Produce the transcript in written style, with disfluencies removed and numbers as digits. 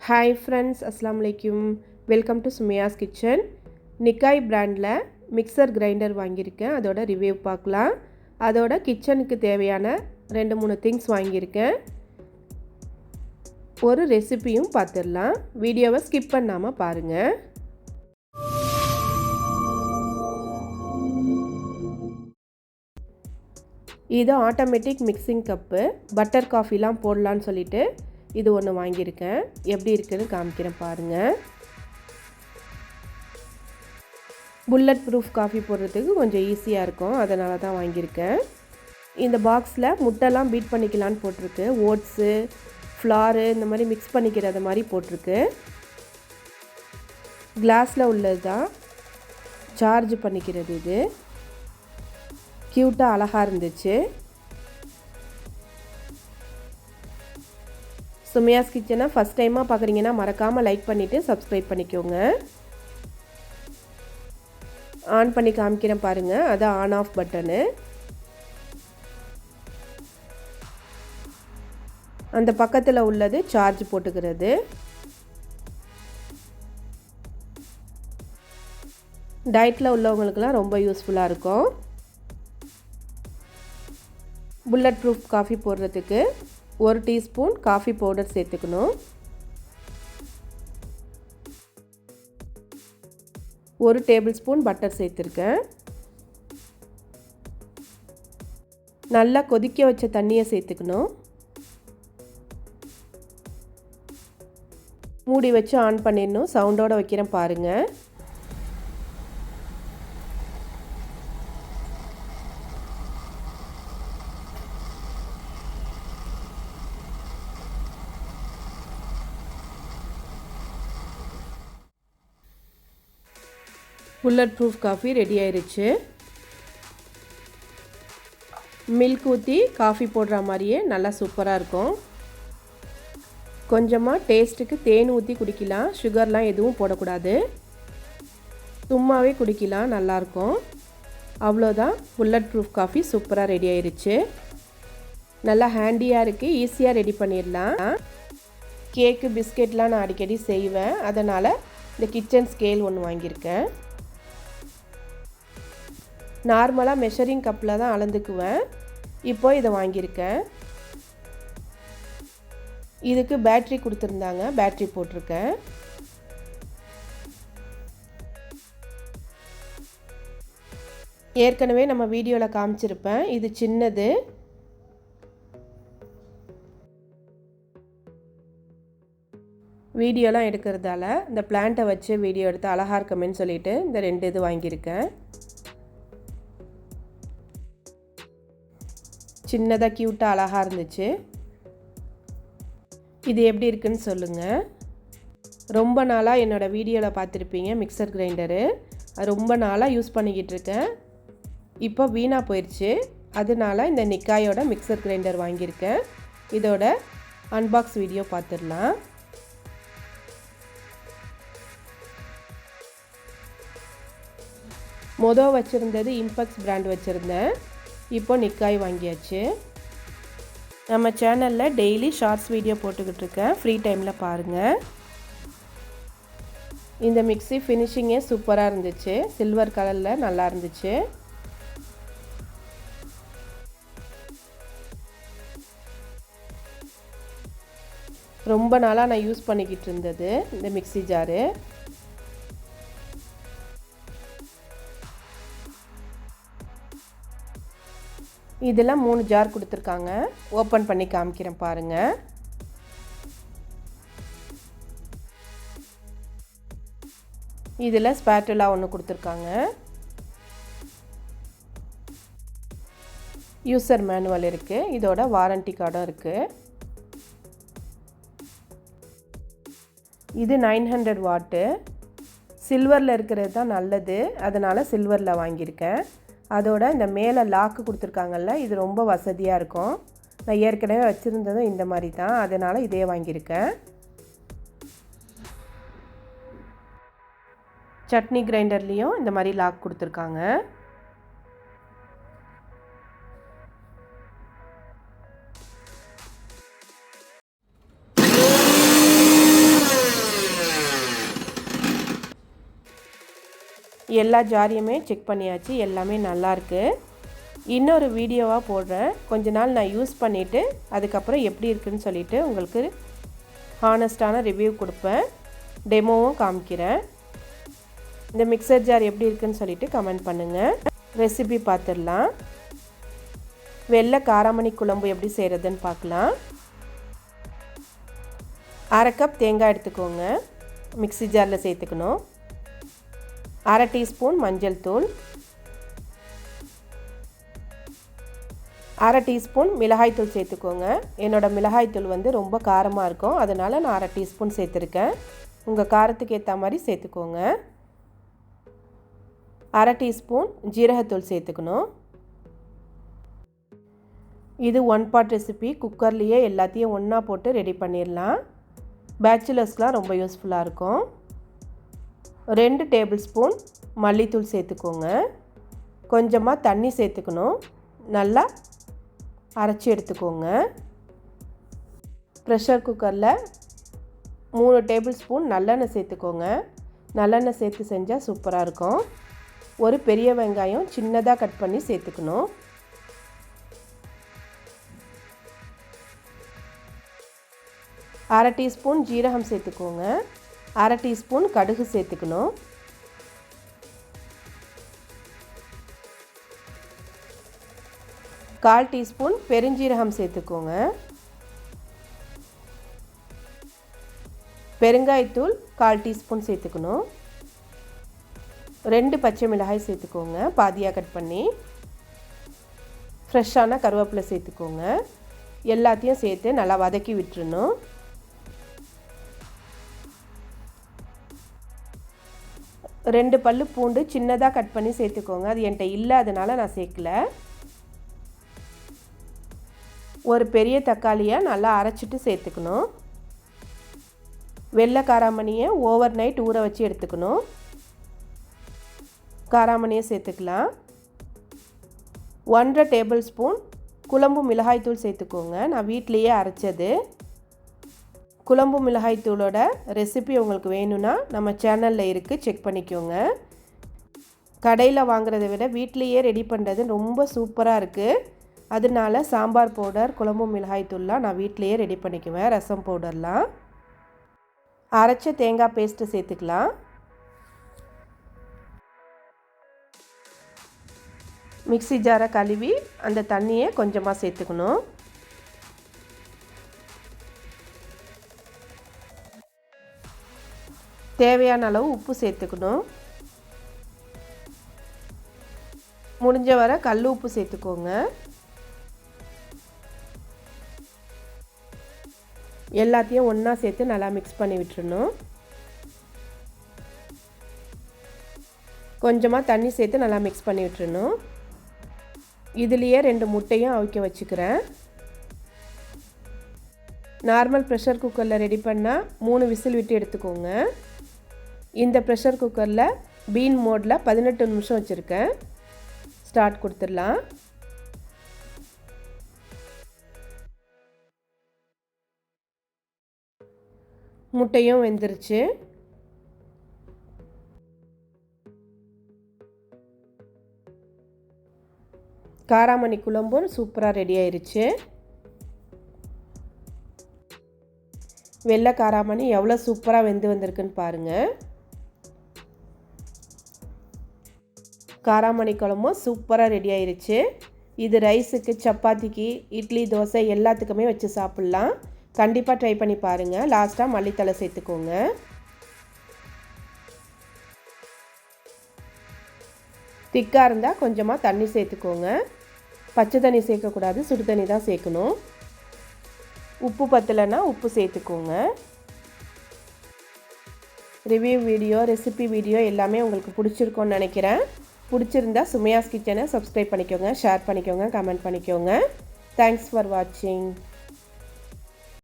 Hi friends, அஸ்ஸலாமு அலைக்கும். Welcome to Sumaiya's kitchen. Nikai பிராண்டில் மிக்சர் கிரைண்டர் வாங்கியிருக்கேன். அதோட ரிவ்யூ பார்க்கலாம். அதோட கிச்சனுக்கு தேவையான 2-3 திங்ஸ் வாங்கியிருக்கேன். ஒரு ரெசிபியும் பார்த்துடலாம். வீடியோவை ஸ்கிப் பண்ணாமல் பாருங்கள். இது ஆட்டோமேட்டிக் மிக்சிங் கப்பு. பட்டர் காஃபிலாம் போடலான்னு சொல்லிட்டு இது ஒன்று வாங்கியிருக்கேன். எப்படி இருக்குன்னு காமிக்கிறேன் பாருங்கள். புல்லட் ப்ரூஃப் காஃபி போடுறதுக்கு கொஞ்சம் ஈஸியாக இருக்கும், அதனால தான் வாங்கியிருக்கேன். இந்த பாக்ஸில் முட்டைலாம் பீட் பண்ணிக்கலான்னு போட்டிருக்கு. ஓட்ஸு, ஃப்ளாரு இந்த மாதிரி மிக்ஸ் பண்ணிக்கிறது மாதிரி போட்டிருக்கு. கிளாஸில் உள்ளது தான் சார்ஜ் பண்ணிக்கிறது. இது க்யூட்டாக அழகாக இருந்துச்சு. சுமையாஸ் கிச்சனை ஃபஸ்ட் டைமாக பார்க்குறீங்கன்னா மறக்காமல் லைக் பண்ணிவிட்டு சப்ஸ்கிரைப் பண்ணிக்கோங்க. ஆன் பண்ணி காமிக்கிறேன் பாருங்கள். அதான் ஆன் ஆஃப் பட்டனு. அந்த பக்கத்தில் உள்ளது சார்ஜ் போட்டுக்கிறது. டயட்டில் உள்ளவங்களுக்கெல்லாம் ரொம்ப யூஸ்ஃபுல்லாக இருக்கும். புல்லட் ப்ரூஃப் காஃபி போடுறதுக்கு 1 டீஸ்பூன் காஃபி பவுடர் சேர்த்துக்கணும். 1 டேபிள் ஸ்பூன் பட்டர் சேர்த்துருக்கேன். நல்லா கொதிக்க வச்ச தண்ணியை சேர்த்துக்கணும். மூடி வச்சு ஆன் பண்ணிடணும். சவுண்டோடு வைக்கிறேன் பாருங்கள். புல்லட் ப்ரூஃப் காஃபி ரெடி ஆயிடுச்சு. மில்க் ஊற்றி காஃபி போடுற மாதிரியே நல்லா சூப்பராக இருக்கும். கொஞ்சமாக டேஸ்ட்டுக்கு தேன் ஊற்றி குடிக்கலாம். சுகர்லாம் எதுவும் போடக்கூடாது. சும்மாவே குடிக்கலாம், நல்லாயிருக்கும். அவ்வளோதான், புல்லட் ப்ரூஃப் காஃபி சூப்பராக ரெடி ஆயிடுச்சு. நல்லா ஹேண்டியாக இருக்குது, ஈஸியாக ரெடி பண்ணிடலாம். கேக்கு, பிஸ்கெட்லாம் நான் அடிக்கடி செய்வேன், அதனால் இந்த கிச்சன் ஸ்கேல் ஒன்று வாங்கியிருக்கேன். நார்மலாக மெஷரிங் கப்பில் தான் அளந்துக்குவேன். இப்போ இதை வாங்கியிருக்கேன். இதுக்கு பேட்ரி கொடுத்துருந்தாங்க, பேட்ரி போட்டிருக்கேன். ஏற்கனவே நம்ம வீடியோவில் காமிச்சிருப்பேன். இது சின்னது. வீடியோலாம் எடுக்கிறதால இந்த பிளான்ட்டை வச்சு வீடியோ எடுத்து அழகாக இருக்குமேன்னு சொல்லிட்டு இந்த 2 இது வாங்கியிருக்கேன். சின்னதாக க்யூட்டாக அழகாக இருந்துச்சு. இது எப்படி இருக்குன்னு சொல்லுங்கள். ரொம்ப நாளாக என்னோடய வீடியோவில் பார்த்துருப்பீங்க மிக்சர் கிரைண்டரு. அது ரொம்ப நாளாக யூஸ் பண்ணிக்கிட்டு இருக்கேன். இப்போ வீணாக போயிடுச்சு. அதனால இந்த நிக்காயோட மிக்சர் கிரைண்டர் வாங்கியிருக்கேன். இதோட அன்பாக்ஸ் வீடியோ பார்த்துடலாம். மொதல் வச்சுருந்தது இம்பெக்ஸ் பிராண்ட் வச்சுருந்தேன். இப்போ நிக்காய் வாங்கியாச்சு. நம்ம சேனலில் டெய்லி ஷார்ட்ஸ் வீடியோ போட்டுக்கிட்டு இருக்கேன், ஃப்ரீ டைமில் பாருங்கள். இந்த மிக்ஸி ஃபினிஷிங்கே சூப்பராக இருந்துச்சு. சில்வர் கலரில் நல்லா இருந்துச்சு. ரொம்ப நாளாக நான் யூஸ் பண்ணிக்கிட்டு இருந்தது இந்த மிக்ஸி ஜாரு. இதில் 3 ஜார் கொடுத்துருக்காங்க. ஓப்பன் பண்ணி காமிக்கிறேன் பாருங்கள். இதில் ஸ்பேட்டுலா ஒன்று கொடுத்துருக்காங்க. யூசர் மேனுவல் இருக்குது. இதோட வாரண்டி கார்டும் இருக்குது. இது 900 வாட்டு. சில்வரில் இருக்கிறது தான் நல்லது, அதனால் சில்வரில் வாங்கியிருக்கேன். அதோட இந்த மேலே லாக்கு கொடுத்துருக்காங்கல்ல, இது ரொம்ப வசதியாக இருக்கும். நான் ஏற்கனவே வச்சுருந்ததும் இந்த மாதிரி தான், அதனால் இதே வாங்கியிருக்கேன். சட்னி கிரைண்டர்லேயும் இந்த மாதிரி லாக் கொடுத்துருக்காங்க. எல்லா ஜாரியுமே செக் பண்ணியாச்சு, எல்லாமே நல்லாயிருக்கு. இன்னொரு வீடியோவாக போடுறேன். கொஞ்ச நாள் நான் யூஸ் பண்ணிவிட்டு அதுக்கப்புறம் எப்படி இருக்குதுன்னு சொல்லிவிட்டு உங்களுக்கு ஹானஸ்டான ரிவ்யூ கொடுப்பேன். டெமோவும் காமிக்கிறேன். இந்த மிக்சர் ஜார் எப்படி இருக்குதுன்னு சொல்லிவிட்டு கமெண்ட் பண்ணுங்கள். ரெசிபி பார்த்துடலாம். வெள்ளை காராமணி குழம்பு எப்படி செய்கிறதுன்னு பார்க்கலாம். 1/2 கப் தேங்காய் எடுத்துக்கோங்க, மிக்ஸி ஜாரில் சேர்த்துக்கணும். 1/2 டீஸ்பூன் மஞ்சள் தூள், 1/2 டீஸ்பூன் மிளகாய் தூள் சேர்த்துக்கோங்க. என்னோடய மிளகாய் தூள் வந்து ரொம்ப காரமாக இருக்கும், அதனால் நான் 1/2 டீஸ்பூன் சேர்த்துருக்கேன். உங்கள் காரத்துக்கு ஏற்ற மாதிரி சேர்த்துக்கோங்க. 1/2 டீஸ்பூன் ஜீரகத்தூள் சேர்த்துக்கணும். இது 1 பாட் ரெசிபி. குக்கர்லேயே எல்லாத்தையும் ஒன்றா போட்டு ரெடி பண்ணிடலாம். பேச்சுலர்ஸ்லாம் ரொம்ப யூஸ்ஃபுல்லாக இருக்கும். 2 டேபிள் ஸ்பூன் மல்லித்தூள் சேர்த்துக்கோங்க. கொஞ்சமாக தண்ணி சேர்த்துக்கணும். நல்லா அரைச்சி எடுத்துக்கோங்க. ப்ரெஷர் குக்கரில் 3 டேபிள் ஸ்பூன் நல்லெண்ணெய் சேர்த்துக்கோங்க. நல்லெண்ணெய் சேர்த்து செஞ்சால் சூப்பராக இருக்கும். ஒரு பெரிய வெங்காயம் சின்னதாக கட் பண்ணி சேர்த்துக்கணும். 1/2 டீஸ்பூன் ஜீரகம் சேர்த்துக்கோங்க. 1/2 டீஸ்பூன் கடுகு சேர்த்துக்கணும். கால் டீஸ்பூன் பெருஞ்சீரகம் சேர்த்துக்கோங்க. பெருங்காயத்தூள் 1/4 டீஸ்பூன் சேர்த்துக்கணும். 2 பச்சை மிளகாய் சேர்த்துக்கோங்க, பாதியாக கட் பண்ணி. ஃப்ரெஷ்ஷான கருவேப்பிலை சேர்த்துக்கோங்க. எல்லாத்தையும் சேர்த்து நல்லா வதக்கி விட்டுறணும். 2 பல்லு பூண்டு சின்னதாக கட் பண்ணி சேர்த்துக்கோங்க. அது என்கிட்ட இல்லை, அதனால் நான் சேர்க்கல. ஒரு பெரிய தக்காளியை நல்லா அரைச்சிட்டு சேர்த்துக்கணும். வெள்ளை காராமணியை ஓவர் நைட் ஊற வச்சு எடுத்துக்கணும். காராமணியை சேர்த்துக்கலாம். 1/2 டேபிள் ஸ்பூன் குழம்பு மிளகாய்த்தூள் சேர்த்துக்கோங்க. நான் வீட்டிலையே அரைச்சது. குழம்பு மிளகாய்த்தூளோட ரெசிபி உங்களுக்கு வேணும்னா நம்ம சேனலில் இருக்குது, செக் பண்ணிக்கோங்க. கடையில் வாங்குறதை விட வீட்டிலையே ரெடி பண்ணுறது ரொம்ப சூப்பராக இருக்குது. அதனால சாம்பார் பவுடர், குழம்பு மிளகாய்த்தூள்லாம் நான் வீட்டிலையே ரெடி பண்ணிக்குவேன். ரசம் பவுடர்லாம். அரைச்ச தேங்காய் பேஸ்ட்டு சேர்த்துக்கலாம். மிக்ஸி ஜாரை கழுவி அந்த தண்ணியை கொஞ்சமாக சேர்த்துக்கணும். தேவையான அளவு உப்பு சேர்த்துக்கணும். முடிஞ்ச வரை கல் உப்பு சேர்த்துக்கோங்க. எல்லாத்தையும் ஒன்றா சேர்த்து நல்லா மிக்ஸ் பண்ணி விட்டுறணும். கொஞ்சமாக தண்ணி சேர்த்து நல்லா மிக்ஸ் பண்ணி விட்டுறணும். இதுலேயே 2 முட்டையும் அவிக்க வச்சுக்கிறேன். நார்மல் ப்ரெஷர் குக்கரில் ரெடி பண்ணால் 3 விசில் விட்டு எடுத்துக்கோங்க. இந்த ப்ரெஷர் குக்கரில் பீன் மோடில் 18 நிமிஷம் வச்சுருக்கேன். ஸ்டார்ட் கொடுத்துடலாம். முட்டையும் வெந்துருச்சு. காராமணி குழம்பும் சூப்பராக ரெடி ஆயிருச்சு. வெள்ளை காராமணி எவ்வளோ சூப்பராக வெந்து வந்திருக்குன்னு பாருங்கள். காராமணி குழம்பும் சூப்பராக ரெடி ஆயிருச்சு. இது ரைஸுக்கு, சப்பாத்திக்கு, இட்லி, தோசை எல்லாத்துக்குமே வச்சு சாப்பிட்லாம். கண்டிப்பாக ட்ரை பண்ணி பாருங்கள். லாஸ்ட்டாக மல்லித்தழை சேர்த்துக்கோங்க. திக்காக இருந்தால் கொஞ்சமாக தண்ணி சேர்த்துக்கோங்க. பச்சை தண்ணி சேர்க்கக்கூடாது, சுடு தண்ணி தான் சேர்க்கணும். உப்பு பத்தலைன்னா உப்பு சேர்த்துக்கோங்க. ரிவ்யூ வீடியோ, ரெசிபி வீடியோ எல்லாமே உங்களுக்கு பிடிச்சிருக்கோன்னு நினைக்கிறேன். பிடிச்சிருந்தா சுமையாஸ் கிச்சனை சப்ஸ்கிரைப் பண்ணிக்கோங்க, ஷேர் பண்ணிக்கோங்க, கமெண்ட் பண்ணிக்கோங்க. தேங்க்ஸ் ஃபார் வாட்சிங்.